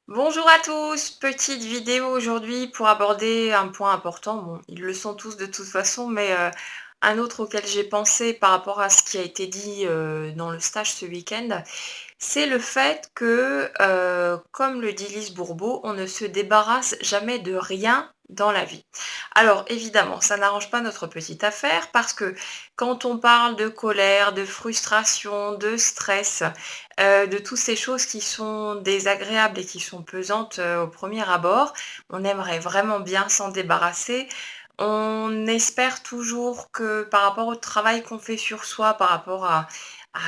Bonjour à tous, petite vidéo aujourd'hui pour aborder un point important. Bon, ils le sont tous de toute façon, mais un autre auquel j'ai pensé par rapport à ce qui a été dit dans le stage ce week-end, c'est le fait que, comme le dit Lise Bourbeau, on ne se débarrasse jamais de rien dans la vie. Alors évidemment, ça n'arrange pas notre petite affaire parce que quand on parle de colère, de frustration, de stress, de toutes ces choses qui sont désagréables et qui sont pesantes, au premier abord, on aimerait vraiment bien s'en débarrasser. On espère toujours que par rapport au travail qu'on fait sur soi, par rapport à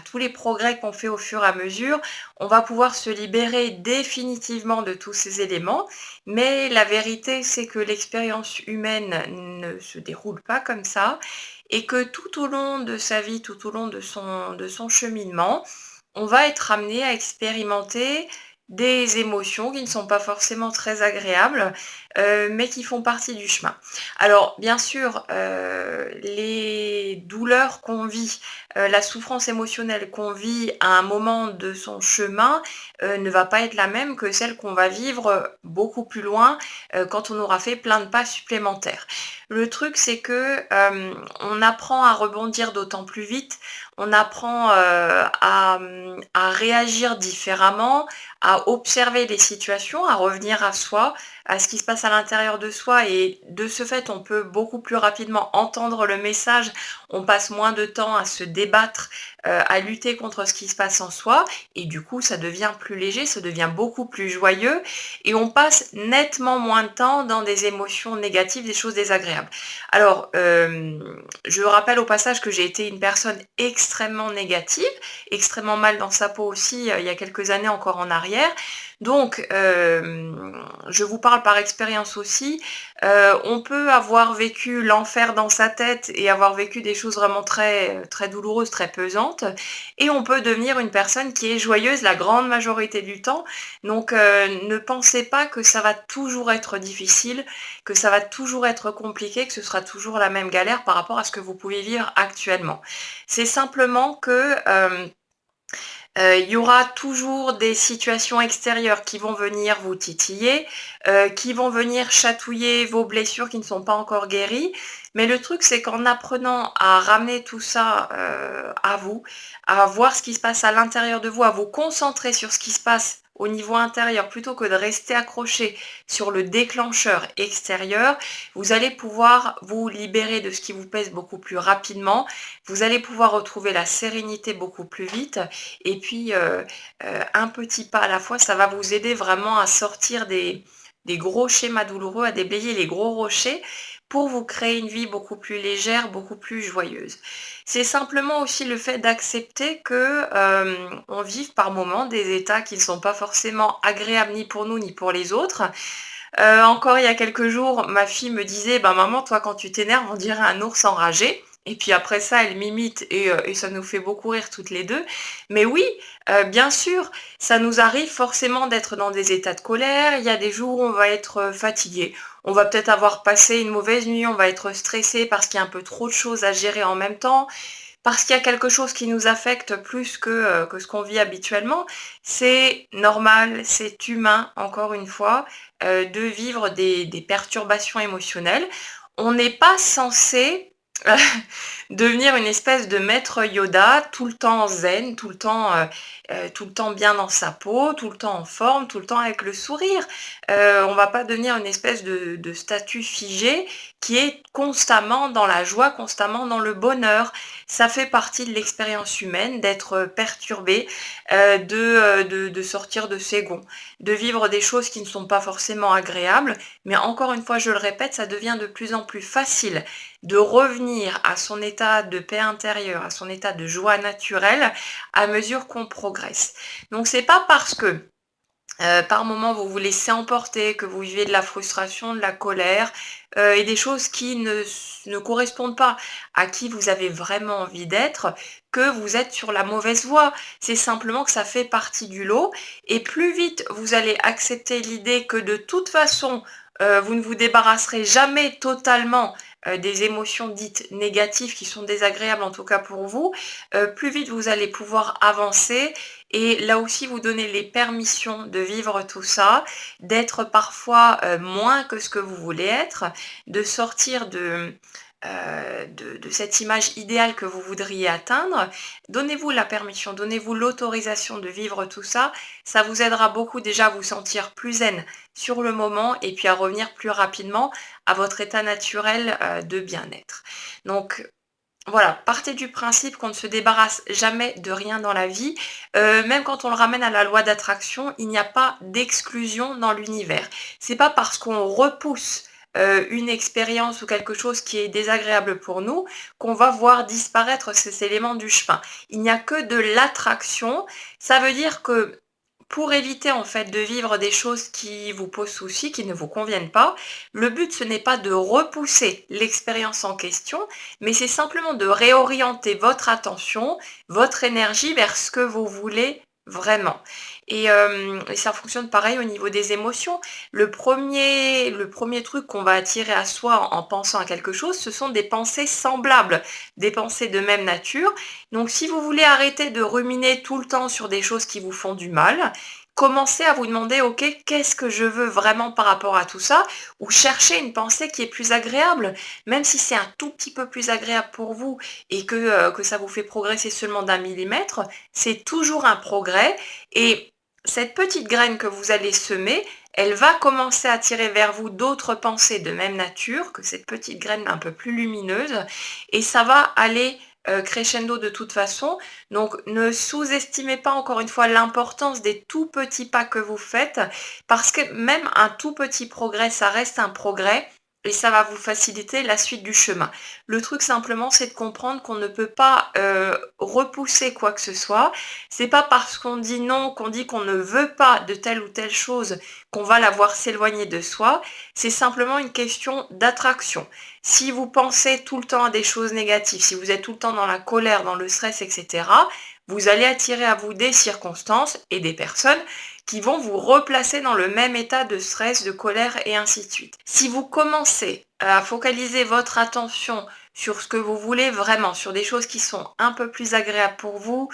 tous les progrès qu'on fait au fur et à mesure, on va pouvoir se libérer définitivement de tous ces éléments. Mais la vérité, c'est que l'expérience humaine ne se déroule pas comme ça et que tout au long de sa vie, tout au long de son cheminement, on va être amené à expérimenter des émotions qui ne sont pas forcément très agréables, mais qui font partie du chemin. Alors bien sûr, les douleurs qu'on vit, la souffrance émotionnelle qu'on vit à un moment de son chemin, ne va pas être la même que celle qu'on va vivre beaucoup plus loin, quand on aura fait plein de pas supplémentaires. Le truc, c'est que, on apprend à rebondir d'autant plus vite, on apprend, à réagir différemment, à observer les situations, à revenir à soi, à ce qui se passe à l'intérieur de soi et de ce fait, on peut beaucoup plus rapidement entendre le message. On passe moins de temps à se débattre, à lutter contre ce qui se passe en soi et du coup, ça devient plus léger, ça devient beaucoup plus joyeux et on passe nettement moins de temps dans des émotions négatives, des choses désagréables. Alors, je rappelle au passage que j'ai été une personne extrêmement négative, extrêmement mal dans sa peau aussi, il y a quelques années encore en arrière. Donc, je vous parle par expérience aussi. On peut avoir vécu l'enfer dans sa tête et avoir vécu des choses vraiment très, très douloureuses, très pesantes et on peut devenir une personne qui est joyeuse la grande majorité du temps. Donc, ne pensez pas que ça va toujours être difficile, que ça va toujours être compliqué, que ce sera toujours la même galère par rapport à ce que vous pouvez vivre actuellement. C'est simplement que, il y aura toujours des situations extérieures qui vont venir vous titiller, qui vont venir chatouiller vos blessures qui ne sont pas encore guéries. Mais le truc, c'est qu'en apprenant à ramener tout ça, à vous, à voir ce qui se passe à l'intérieur de vous, à vous concentrer sur ce qui se passe au niveau intérieur plutôt que de rester accroché sur le déclencheur extérieur, vous allez pouvoir vous libérer de ce qui vous pèse beaucoup plus rapidement. Vous allez pouvoir retrouver la sérénité beaucoup plus vite et puis, un petit pas à la fois, ça va vous aider vraiment à sortir des gros schémas douloureux, à déblayer les gros rochers pour vous créer une vie beaucoup plus légère, beaucoup plus joyeuse. C'est simplement aussi le fait d'accepter que, on vive par moments des états qui ne sont pas forcément agréables ni pour nous ni pour les autres. Encore il y a quelques jours, ma fille me disait: «Bah maman, toi quand tu t'énerves, on dirait un ours enragé» et puis après ça, elle m'imite et ça nous fait beaucoup rire toutes les 2. Mais oui, bien sûr, ça nous arrive forcément d'être dans des états de colère. Il y a des jours où on va être, fatigué. On va peut-être avoir passé une mauvaise nuit, on va être stressé parce qu'il y a un peu trop de choses à gérer en même temps, parce qu'il y a quelque chose qui nous affecte plus que ce qu'on vit habituellement. C'est normal, c'est humain, encore une fois, de vivre des perturbations émotionnelles. On n'est pas censé devenir une espèce de maître Yoda, tout le temps zen, tout le temps bien dans sa peau, tout le temps en forme, tout le temps avec le sourire. On va pas devenir une espèce de statue figée qui est constamment dans la joie, constamment dans le bonheur. Ça fait partie de l'expérience humaine d'être perturbé, de sortir de ses gonds, de vivre des choses qui ne sont pas forcément agréables. Mais encore une fois, je le répète, ça devient de plus en plus facile de revenir à son état de paix intérieure, à son état de joie naturelle à mesure qu'on progresse. Donc c'est pas parce que par moment vous vous laissez emporter, que vous vivez de la frustration, de la colère, et des choses qui ne correspondent pas à qui vous avez vraiment envie d'être, que vous êtes sur la mauvaise voie. C'est simplement que ça fait partie du lot et plus vite vous allez accepter l'idée que de toute façon, Vous ne vous débarrasserez jamais totalement, des émotions dites négatives qui sont désagréables, en tout cas pour vous. Plus vite vous allez pouvoir avancer et là aussi vous donner les permissions de vivre tout ça, d'être parfois, moins que ce que vous voulez être, de sortir de cette image idéale que vous voudriez atteindre. Donnez-vous la permission, donnez-vous l'autorisation de vivre tout ça. Ça vous aidera beaucoup déjà à vous sentir plus zen sur le moment et puis à revenir plus rapidement à votre état naturel, de bien-être. Donc voilà, partez du principe qu'on ne se débarrasse jamais de rien dans la vie. Même quand on le ramène à la loi d'attraction, il n'y a pas d'exclusion dans l'univers. C'est pas parce qu'on repousse, une expérience ou quelque chose qui est désagréable pour nous, qu'on va voir disparaître ces éléments du chemin. Il n'y a que de l'attraction. Ça veut dire que pour éviter en fait de vivre des choses qui vous posent souci, qui ne vous conviennent pas, le but ce n'est pas de repousser l'expérience en question, mais c'est simplement de réorienter votre attention, votre énergie vers ce que vous voulez vraiment. Et ça fonctionne pareil au niveau des émotions. Le premier truc qu'on va attirer à soi en pensant à quelque chose, ce sont des pensées semblables, des pensées de même nature. Donc si vous voulez arrêter de ruminer tout le temps sur des choses qui vous font du mal, commencez à vous demander: «OK, qu'est-ce que je veux vraiment par rapport à tout ça?» ou cherchez une pensée qui est plus agréable. Même si c'est un tout petit peu plus agréable pour vous et que ça vous fait progresser seulement d'1 millimètre, c'est toujours un progrès et cette petite graine que vous allez semer, elle va commencer à attirer vers vous d'autres pensées de même nature que cette petite graine un peu plus lumineuse et ça va aller, crescendo de toute façon. Donc ne sous-estimez pas encore une fois l'importance des tout petits pas que vous faites parce que même un tout petit progrès, ça reste un progrès et ça va vous faciliter la suite du chemin. Le truc simplement, c'est de comprendre qu'on ne peut pas, repousser quoi que ce soit. C'est pas parce qu'on dit non, qu'on dit qu'on ne veut pas de telle ou telle chose, qu'on va la voir s'éloigner de soi. C'est simplement une question d'attraction. Si vous pensez tout le temps à des choses négatives, si vous êtes tout le temps dans la colère, dans le stress, et cetera, vous allez attirer à vous des circonstances et des personnes qui vont vous replacer dans le même état de stress, de colère et ainsi de suite. Si vous commencez à focaliser votre attention sur ce que vous voulez vraiment, sur des choses qui sont un peu plus agréables pour vous,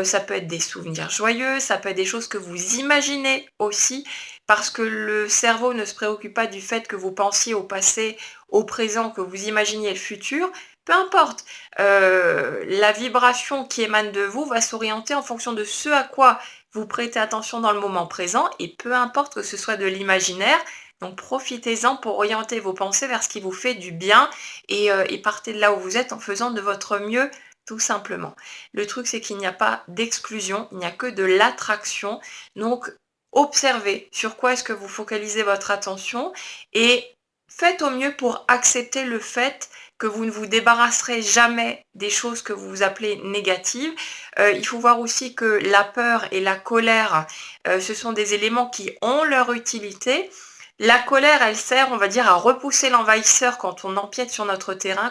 ça peut être des souvenirs joyeux, ça peut être des choses que vous imaginez aussi, parce que le cerveau ne se préoccupe pas du fait que vous pensiez au passé, au présent, que vous imaginiez le futur. Peu importe, la vibration qui émane de vous va s'orienter en fonction de ce à quoi vous prêtez attention dans le moment présent et peu importe que ce soit de l'imaginaire, donc profitez-en pour orienter vos pensées vers ce qui vous fait du bien et partez de là où vous êtes en faisant de votre mieux, tout simplement. Le truc, c'est qu'il n'y a pas d'exclusion, il n'y a que de l'attraction. Donc, observez sur quoi est-ce que vous focalisez votre attention et faites au mieux pour accepter le fait que vous ne vous débarrasserez jamais des choses que vous appelez négatives. Il faut voir aussi que la peur et la colère, ce sont des éléments qui ont leur utilité. La colère, elle sert, on va dire, à repousser l'envahisseur quand on empiète sur notre terrain,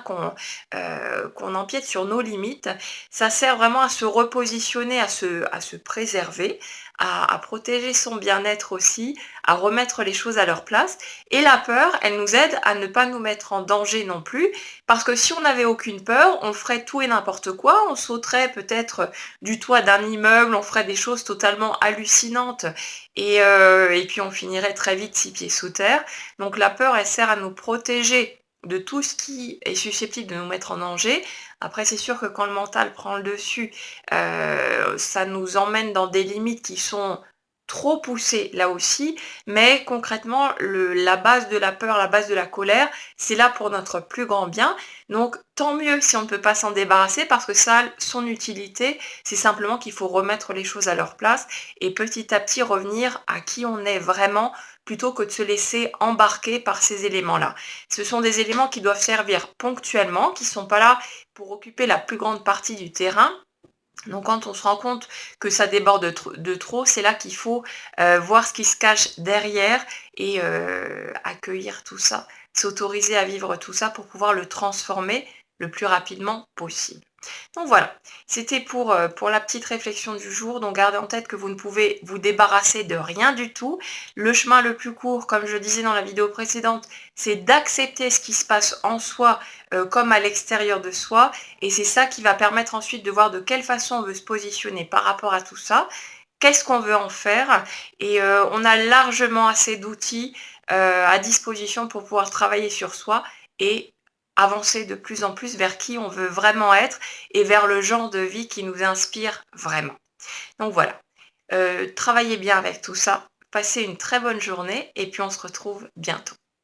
qu'on empiète sur nos limites. Ça sert vraiment à se repositionner, à se préserver, à protéger son bien-être aussi, à remettre les choses à leur place. Et la peur, elle nous aide à ne pas nous mettre en danger non plus, parce que si on n'avait aucune peur, on ferait tout et n'importe quoi, on sauterait peut-être du toit d'un immeuble, on ferait des choses totalement hallucinantes et puis on finirait très vite 6 pieds sous terre. Donc la peur, elle sert à nous protéger de tout ce qui est susceptible de nous mettre en danger. Après, c'est sûr que quand le mental prend le dessus, ça nous emmène dans des limites qui sont trop poussées là aussi, mais concrètement, la base de la peur, la base de la colère, c'est là pour notre plus grand bien. Donc tant mieux si on ne peut pas s'en débarrasser parce que ça a son utilité, c'est simplement qu'il faut remettre les choses à leur place et petit à petit revenir à qui on est vraiment plutôt que de se laisser embarquer par ces éléments-là. Ce sont des éléments qui doivent servir ponctuellement, qui ne sont pas là pour occuper la plus grande partie du terrain. Donc quand on se rend compte que ça déborde de trop, c'est là qu'il faut voir ce qui se cache derrière et accueillir tout ça, s'autoriser à vivre tout ça pour pouvoir le transformer le plus rapidement possible. Donc voilà, c'était pour la petite réflexion du jour. Donc gardez en tête que vous ne pouvez vous débarrasser de rien du tout. Le chemin le plus court, comme je disais dans la vidéo précédente, c'est d'accepter ce qui se passe en soi comme à l'extérieur de soi. Et c'est ça qui va permettre ensuite de voir de quelle façon on veut se positionner par rapport à tout ça. Qu'est-ce qu'on veut en faire? Et on a largement assez d'outils à disposition pour pouvoir travailler sur soi et avancer de plus en plus vers qui on veut vraiment être et vers le genre de vie qui nous inspire vraiment. Donc voilà, travaillez bien avec tout ça, passez une très bonne journée et puis on se retrouve bientôt.